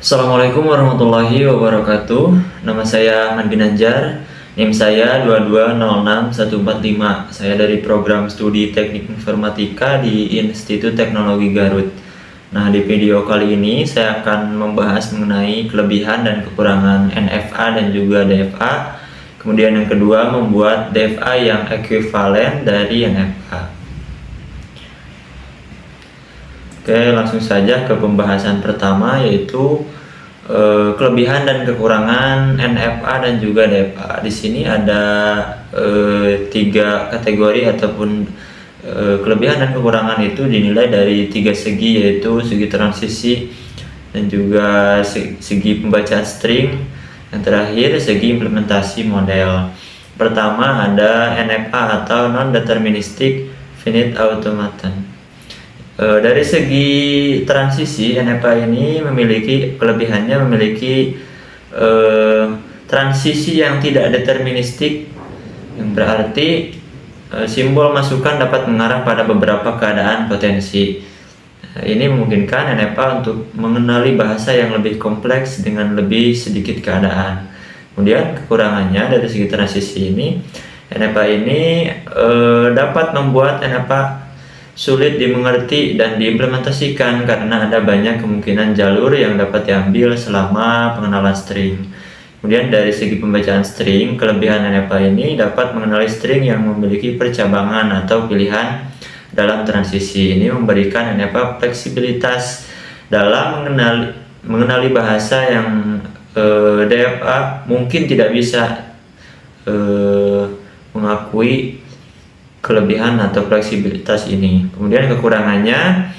Assalamualaikum warahmatullahi wabarakatuh. Nama saya Ahmad Ginanjar. NIM saya 2206145. Saya dari program studi Teknik Informatika di Institut Teknologi Garut. Nah, di video kali ini saya akan membahas mengenai kelebihan dan kekurangan NFA dan juga DFA. Kemudian yang kedua, membuat DFA yang ekuivalen dari NFA. Oke, langsung saja ke pembahasan pertama, yaitu kelebihan dan kekurangan NFA dan juga DFA. Di sini ada tiga kategori ataupun kelebihan dan kekurangan itu dinilai dari tiga segi, yaitu segi transisi dan juga segi pembacaan string. Yang terakhir, segi implementasi model. Pertama ada NFA atau Non-Deterministic Finite Automaton. Dari segi transisi, NFA ini memiliki kelebihannya, memiliki transisi yang tidak deterministik, yang berarti simbol masukan dapat mengarah pada beberapa keadaan potensi. Ini memungkinkan NFA untuk mengenali bahasa yang lebih kompleks dengan lebih sedikit keadaan. Kemudian kekurangannya dari segi transisi ini, NFA ini dapat membuat NFA sulit dimengerti dan diimplementasikan karena ada banyak kemungkinan jalur yang dapat diambil selama pengenalan string. Kemudian dari segi pembacaan string, kelebihan NFA ini dapat mengenali string yang memiliki percabangan atau pilihan dalam transisi. Ini memberikan NFA fleksibilitas dalam mengenali bahasa yang DFA mungkin tidak bisa mengakui kelebihan atau fleksibilitas ini. Kemudian kekurangannya,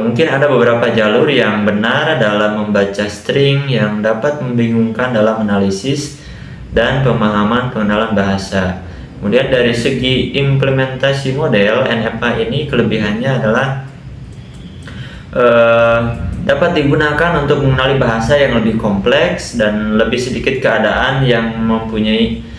mungkin ada beberapa jalur yang benar dalam membaca string yang dapat membingungkan dalam analisis dan pemahaman pengenalan bahasa. Kemudian dari segi implementasi model, NFA ini kelebihannya adalah dapat digunakan untuk mengenali bahasa yang lebih kompleks dan lebih sedikit keadaan yang mempunyai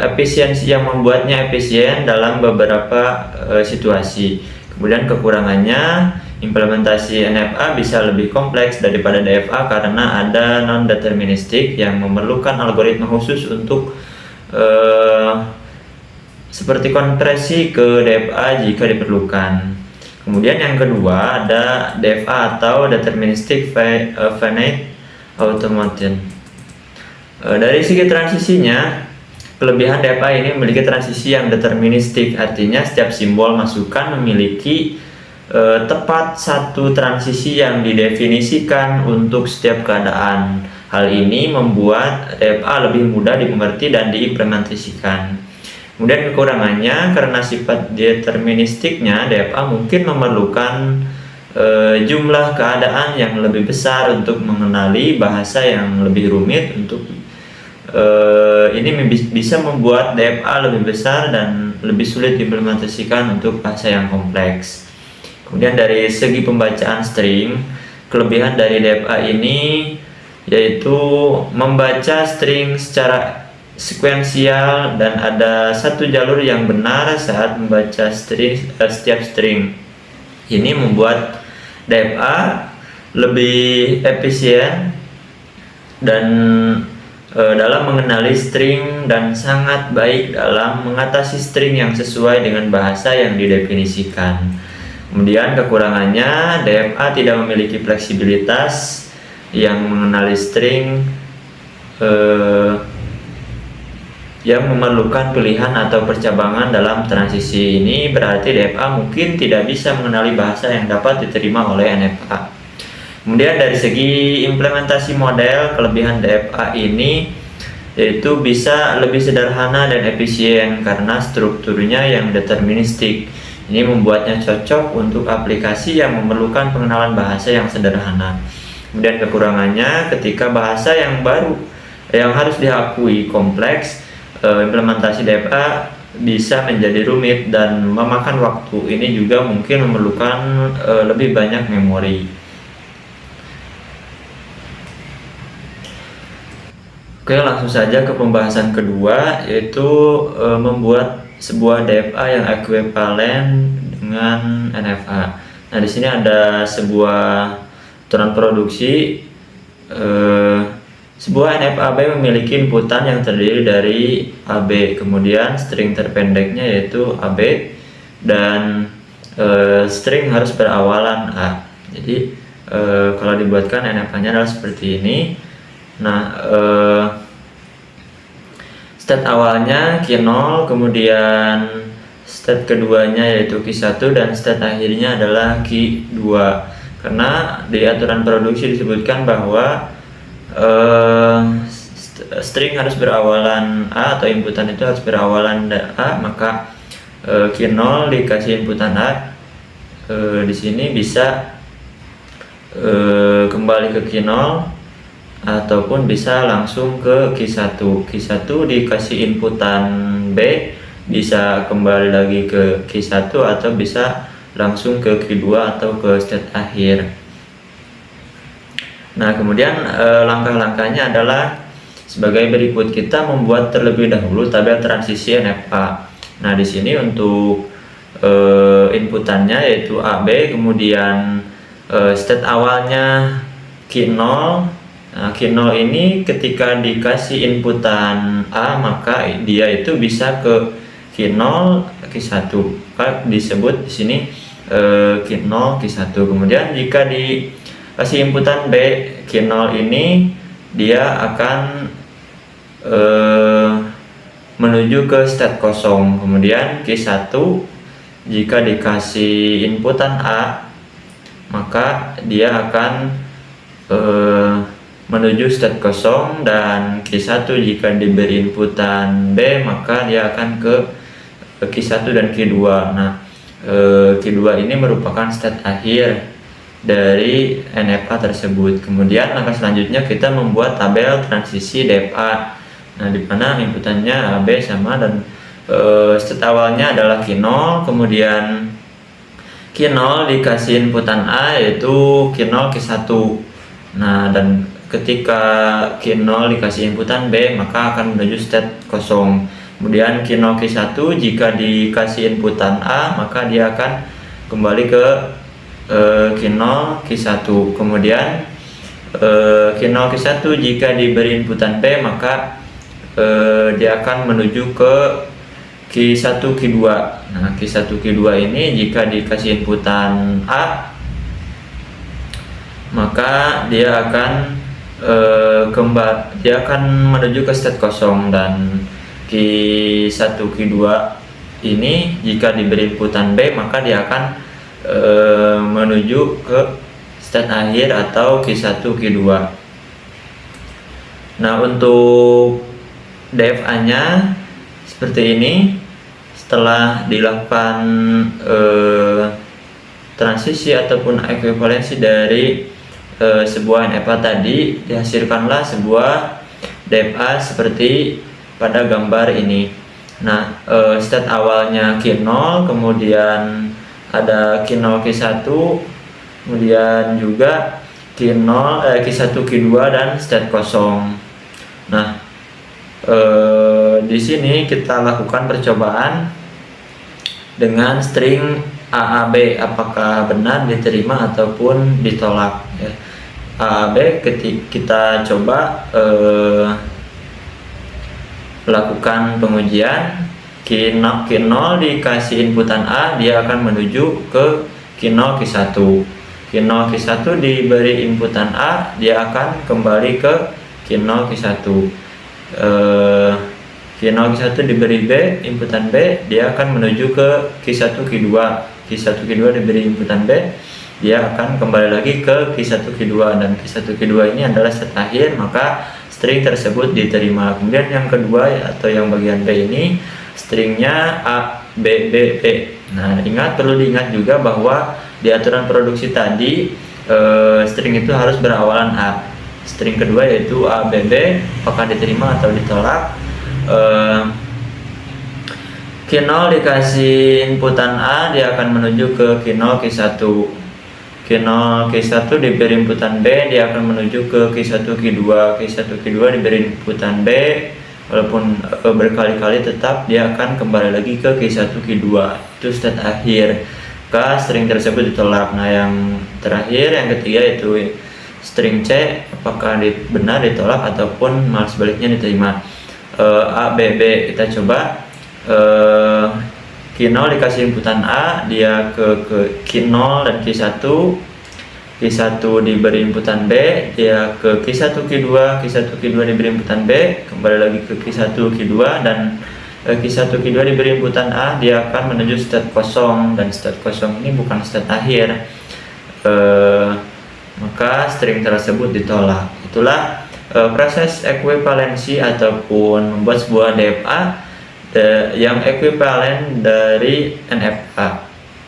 efisiensi, yang membuatnya efisien dalam beberapa situasi. Kemudian kekurangannya, implementasi NFA bisa lebih kompleks daripada DFA karena ada non-deterministik yang memerlukan algoritma khusus untuk seperti konversi ke DFA jika diperlukan. Kemudian yang kedua ada DFA atau Deterministic Finite Automaton. Dari segi transisinya, kelebihan DFA ini memiliki transisi yang deterministik, artinya setiap simbol masukan memiliki tepat satu transisi yang didefinisikan untuk setiap keadaan. Hal ini membuat DFA lebih mudah dimengerti dan diimplementasikan. Kemudian kekurangannya, karena sifat deterministiknya, DFA mungkin memerlukan jumlah keadaan yang lebih besar untuk mengenali bahasa yang lebih rumit. Ini bisa membuat DFA lebih besar dan lebih sulit diimplementasikan untuk bahasa yang kompleks. Kemudian dari segi pembacaan string, kelebihan dari DFA ini yaitu membaca string secara sekuensial dan ada satu jalur yang benar saat membaca setiap string. Ini membuat DFA lebih efisien dan dalam mengenali string dan sangat baik dalam mengatasi string yang sesuai dengan bahasa yang didefinisikan. Kemudian kekurangannya, DFA tidak memiliki fleksibilitas yang mengenali string yang memerlukan pilihan atau percabangan dalam transisi. Ini berarti DFA mungkin tidak bisa mengenali bahasa yang dapat diterima oleh NFA. Kemudian dari segi implementasi model, kelebihan DFA ini yaitu bisa lebih sederhana dan efisien karena strukturnya yang deterministik. Ini membuatnya cocok untuk aplikasi yang memerlukan pengenalan bahasa yang sederhana. Kemudian kekurangannya, ketika bahasa yang baru yang harus diakui kompleks, implementasi DFA bisa menjadi rumit dan memakan waktu. Ini juga mungkin memerlukan lebih banyak memori. Oke, langsung saja ke pembahasan kedua, yaitu membuat sebuah DFA yang ekuivalen dengan NFA. Nah, di sini ada sebuah aturan produksi sebuah NF-AB memiliki inputan yang terdiri dari AB, kemudian string terpendeknya yaitu AB, dan string harus berawalan A. Jadi kalau dibuatkan NF-nya adalah seperti ini. Nah, state awalnya Q0, kemudian state keduanya yaitu Q1, dan state akhirnya adalah Q2. Karena di aturan produksi disebutkan bahwa string harus berawalan A atau inputan itu harus berawalan A, maka Q0 dikasih inputan A, di sini bisa kembali ke Q0 ataupun bisa langsung ke Q1. Q1 dikasih inputan B, bisa kembali lagi ke Q1 atau bisa langsung ke Q2 atau ke state akhir. Nah, kemudian langkah-langkahnya adalah sebagai berikut. Kita membuat terlebih dahulu tabel transisi NFA. Nah, di sini untuk inputannya yaitu AB, kemudian state awalnya Q0. Nah, Q0 ini ketika dikasih inputan A, maka dia itu bisa ke Q0, Q1. Maka disebut di sini Q0, Q1. Kemudian jika dikasih inputan B, Q0 ini dia akan menuju ke state kosong. Kemudian Q1 jika dikasih inputan A, maka dia akan menuju state kosong, dan Q1 jika diberi inputan B, maka dia akan ke Q1 dan Q2. Nah, Q2 ini merupakan state akhir dari NFA tersebut. Kemudian langkah selanjutnya kita membuat tabel transisi DFA. Nah, di mana inputannya AB sama dan state awalnya adalah Q0, kemudian Q0 dikasih inputan A yaitu Q0 Q1. Nah, dan ketika Q0 dikasih inputan B, maka akan menuju state kosong. Kemudian Q0 Q1 jika dikasih inputan A, maka dia akan kembali ke Q0 Q1. Kemudian Q0 Q1 jika diberi inputan B, maka dia akan menuju ke Q1 Q2. Nah, Q1 Q2 ini jika dikasih inputan A, maka dia akan menuju ke state kosong, dan Q1 Q2 ini jika diberi inputan B, maka dia akan menuju ke state akhir atau Q1 Q2. Nah, untuk DFA nya seperti ini. Setelah dilakukan transisi ataupun ekuivalensi dari sebuah NFA tadi, dihasilkanlah sebuah DFA seperti pada gambar ini. Nah, state awalnya Q0, kemudian ada Q0 Q1, kemudian juga Q1 Q2 dan state kosong. Nah, di sini kita lakukan percobaan dengan string AAB, apakah benar diterima ataupun ditolak ya. AAB kita coba lakukan pengujian. Q0 dikasih inputan A, dia akan menuju ke Q0 Q1. Q0 Q1 diberi inputan A, dia akan kembali ke Q0 Q1. Q0 Q1 diberi B, inputan B, dia akan menuju ke Q1 Q2. Q1 Q2 diberi inputan B, dia akan kembali lagi ke Q1 Q2, dan Q1 Q2 ini adalah state akhir, maka string tersebut diterima. Kemudian yang kedua atau yang bagian B ini stringnya A, B, B, B. Nah, perlu diingat juga bahwa di aturan produksi tadi string itu harus berawalan A. String kedua yaitu A, B, B, apakah diterima atau ditolak. Q0 dikasih inputan A, dia akan menuju ke Q0 Q1. Q0 Q1 diberi inputan B, dia akan menuju ke Q1 Q2. Q1 Q2 diberi inputan B, walaupun berkali-kali tetap dia akan kembali lagi ke Q1 Q2. Itu state akhir. Maka string tersebut ditolak. Nah, yang terakhir, yang ketiga itu string C apakah benar ditolak ataupun malah sebaliknya diterima. A, B, B kita coba. Q0 dikasih inputan A, dia ke Q0 dan Q1. Q1 diberi inputan B, dia ke Q1 Q2, Q1 Q2 diberi inputan B, kembali lagi ke Q1 Q2, dan Q1 Q2 diberi inputan A, dia akan menuju state kosong, dan state kosong ini bukan state akhir. Maka string tersebut ditolak. Itulah proses ekuivalensi ataupun membuat sebuah DFA yang ekuivalen dari NFA.